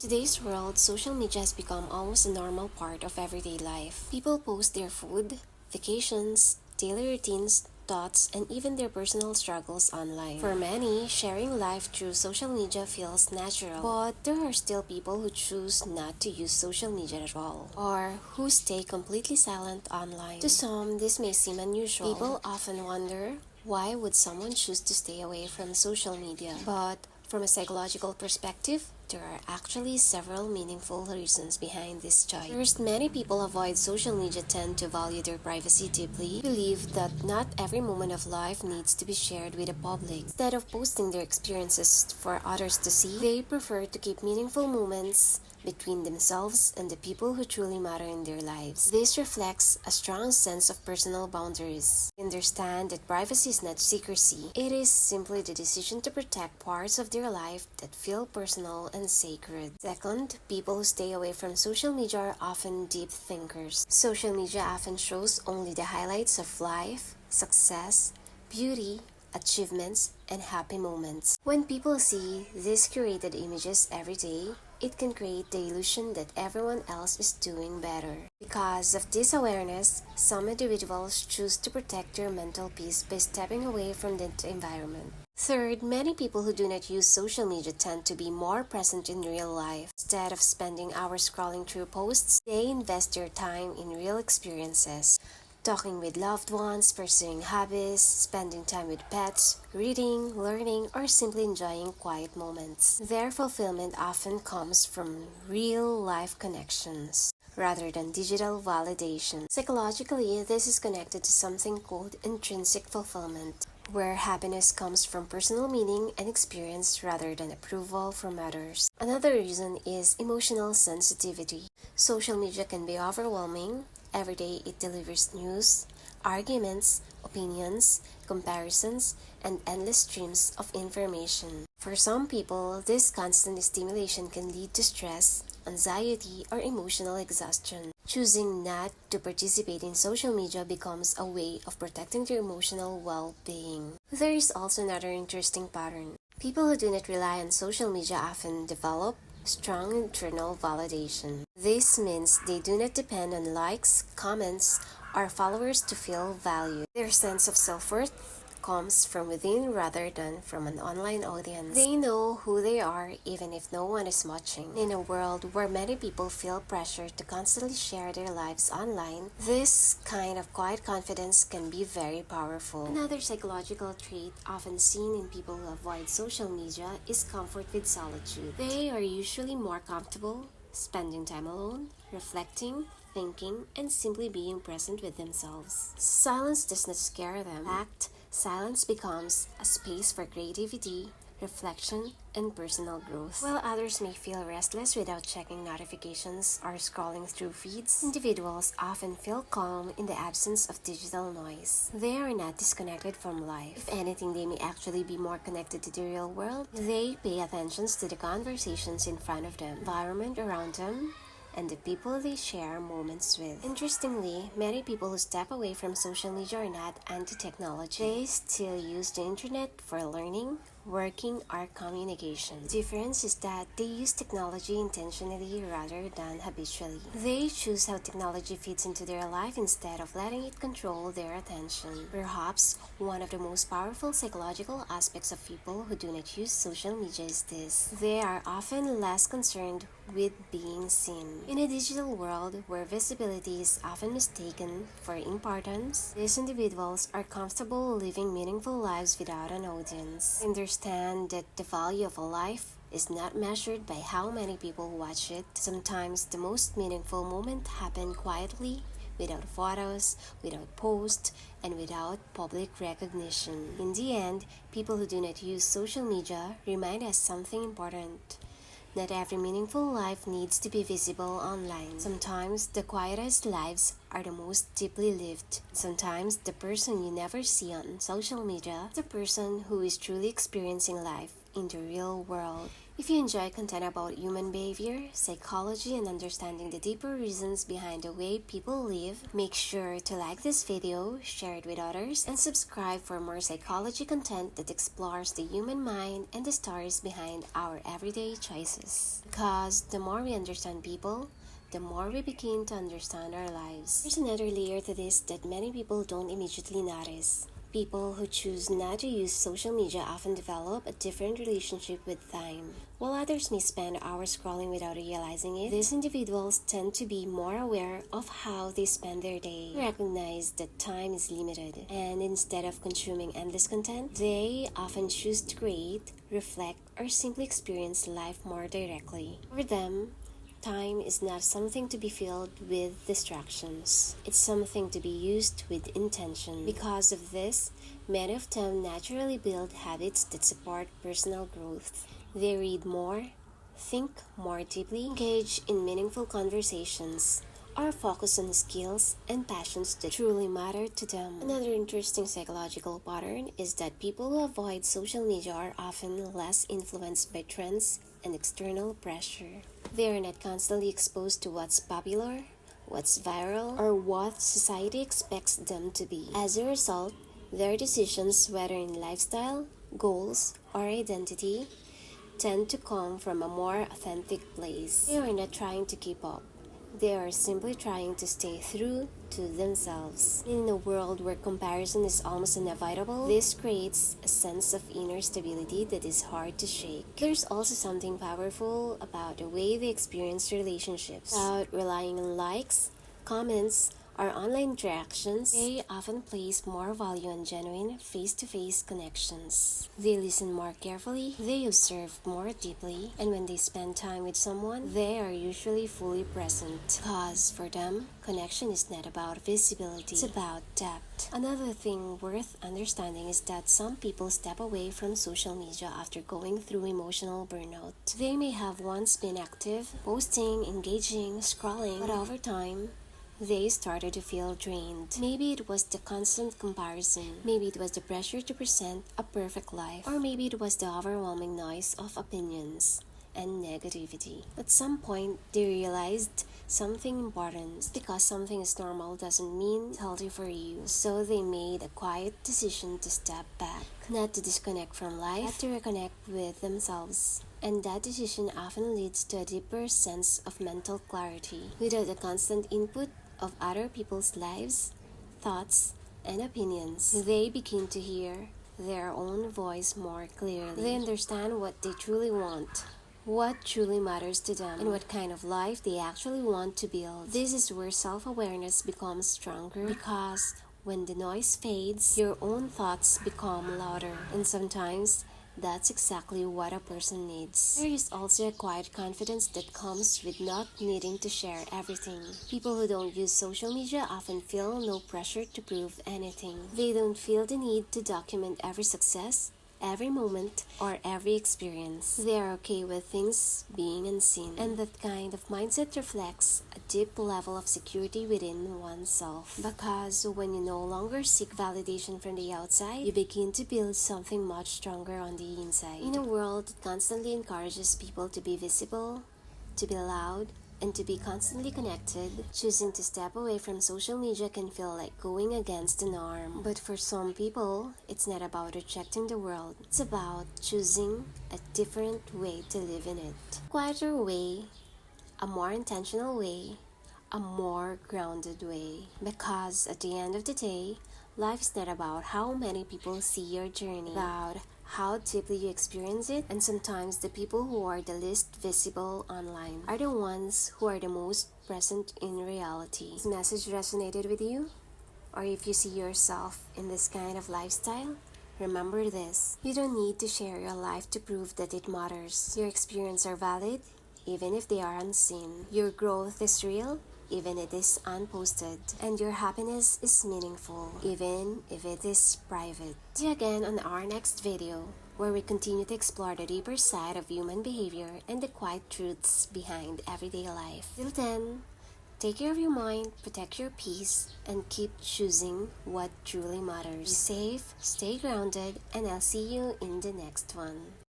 Today's world, social media has become almost a normal part of everyday life. People post their food, vacations, daily routines, thoughts, and even their personal struggles online. For many, sharing life through social media feels natural, but there are still people who choose not to use social media at all, or who stay completely silent online. To some, this may seem unusual. People often wonder, why would someone choose to stay away from social media? But from a psychological perspective, there are actually several meaningful reasons behind this choice. First, many people avoid social media tend to value their privacy deeply, believe that not every moment of life needs to be shared with the public. Instead of posting their experiences for others to see, they prefer to keep meaningful moments between themselves and the people who truly matter in their lives. This reflects a strong sense of personal boundaries. They understand that privacy is not secrecy, it is simply the decision to protect parts of their life that feel personal and sacred. Second, people who stay away from social media are often deep thinkers. Social media often shows only the highlights of life, success, beauty, achievements, and happy moments. When people see these curated images every day, it can create the illusion that everyone else is doing better. Because of this awareness, some individuals choose to protect their mental peace by stepping away from the environment. Third, many people who do not use social media tend to be more present in real life. Instead of spending hours scrolling through posts, they invest their time in real experiences. Talking with loved ones, pursuing hobbies, spending time with pets, reading, learning, or simply enjoying quiet moments. Their fulfillment often comes from real life connections rather than digital validation. Psychologically, this is connected to something called intrinsic fulfillment, where happiness comes from personal meaning and experience rather than approval from others. Another reason is emotional sensitivity. Social media can be overwhelming. Every day it delivers news, arguments, opinions, comparisons, and endless streams of information. For some people, this constant stimulation can lead to stress, anxiety, or emotional exhaustion. Choosing not to participate in social media becomes a way of protecting their emotional well-being. There is also another interesting pattern. People who do not rely on social media often develop strong internal validation. This means they do not depend on likes, comments, or followers to feel valued. Their sense of self-worth comes from within rather than from an online audience. They know who they are even if no one is watching. In a world where many people feel pressure to constantly share their lives online, this kind of quiet confidence can be very powerful. Another psychological trait often seen in people who avoid social media is comfort with solitude. They are usually more comfortable spending time alone, reflecting, thinking, and simply being present with themselves. Silence does not scare them. In fact, silence becomes a space for creativity, reflection, and personal growth. While others may feel restless without checking notifications or scrolling through feeds, individuals often feel calm in the absence of digital noise. They are not disconnected from life. If anything, they may actually be more connected to the real world. They pay attention to the conversations in front of them, environment around them, and the people they share moments with. Interestingly, many people who step away from social media are not anti-technology. They still use the internet for learning, working, or communication. The difference is that they use technology intentionally rather than habitually. They choose how technology fits into their life instead of letting it control their attention. Perhaps one of the most powerful psychological aspects of people who do not use social media is this. They are often less concerned with being seen. In a digital world where visibility is often mistaken for importance, these individuals are comfortable living meaningful lives without an audience. They understand that the value of a life is not measured by how many people watch it. Sometimes the most meaningful moments happen quietly, without photos, without posts, and without public recognition. In the end, people who do not use social media remind us something important. Not every meaningful life needs to be visible online. Sometimes the quietest lives are the most deeply lived. Sometimes the person you never see on social media is the person who is truly experiencing life in the real world. If you enjoy content about human behavior, psychology, and understanding the deeper reasons behind the way people live, make sure to like this video, share it with others, and subscribe for more psychology content that explores the human mind and the stories behind our everyday choices. Because the more we understand people, the more we begin to understand our lives. There's another layer to this that many people don't immediately notice. People who choose not to use social media often develop a different relationship with time. While others may spend hours scrolling without realizing it, these individuals tend to be more aware of how they spend their day. They recognize that time is limited, and instead of consuming endless content, they often choose to create, reflect, or simply experience life more directly. For them, time is not something to be filled with distractions. It's something to be used with intention. Because of this, many of them naturally build habits that support personal growth. They read more, think more deeply, engage in meaningful conversations, or focus on skills and passions that truly matter to them. Another interesting psychological pattern is that people who avoid social media are often less influenced by trends and external pressure. They are not constantly exposed to what's popular, what's viral, or what society expects them to be. As a result, their decisions, whether in lifestyle, goals, or identity, tend to come from a more authentic place. They are not trying to keep up. They are simply trying to stay true to themselves. In a world where comparison is almost unavoidable, this creates a sense of inner stability that is hard to shake. There's also something powerful about the way they experience relationships. Without relying on likes, comments, or online interactions, they often place more value on genuine face-to-face connections. They listen more carefully, they observe more deeply, and when they spend time with someone, they are usually fully present. Because for them, connection is not about visibility, it's about depth. Another thing worth understanding is that some people step away from social media after going through emotional burnout. They may have once been active, posting, engaging, scrolling, but over time, they started to feel drained. Maybe it was the constant comparison. Maybe it was the pressure to present a perfect life. Or maybe it was the overwhelming noise of opinions and negativity. At some point, they realized something important. Just because something is normal doesn't mean it's healthy for you. So they made a quiet decision to step back. Not to disconnect from life, but to reconnect with themselves. And that decision often leads to a deeper sense of mental clarity. Without the constant input of other people's lives, thoughts, and opinions, they begin to hear their own voice more clearly. They understand what they truly want, what truly matters to them, and what kind of life they actually want to build. This is where self-awareness becomes stronger, because when the noise fades, your own thoughts become louder, and sometimes that's exactly what a person needs. There is also a quiet confidence that comes with not needing to share everything. People who don't use social media often feel no pressure to prove anything. They don't feel the need to document every success, every moment, or every experience. They are okay with things being unseen, and that kind of mindset reflects a deep level of security within oneself. Because when you no longer seek validation from the outside, you begin to build something much stronger on the inside. In a world that constantly encourages people to be visible, to be loud, and to be constantly connected, choosing to step away from social media can feel like going against the norm. But for some people, it's not about rejecting the world. It's about choosing a different way to live in it. A quieter way, a more intentional way, a more grounded way. Because at the end of the day, life is not about how many people see your journey, about how deeply you experience it, and sometimes the people who are the least visible online are the ones who are the most present in reality. This message resonated with you? Or if you see yourself in this kind of lifestyle, remember this: you don't need to share your life to prove that it matters. Your experiences are valid, even if they are unseen. Your growth is real, even if it is unposted. And your happiness is meaningful, even if it is private. See you again on our next video, where we continue to explore the deeper side of human behavior and the quiet truths behind everyday life. Till then, take care of your mind, protect your peace, and keep choosing what truly matters. Be safe, stay grounded, and I'll see you in the next one.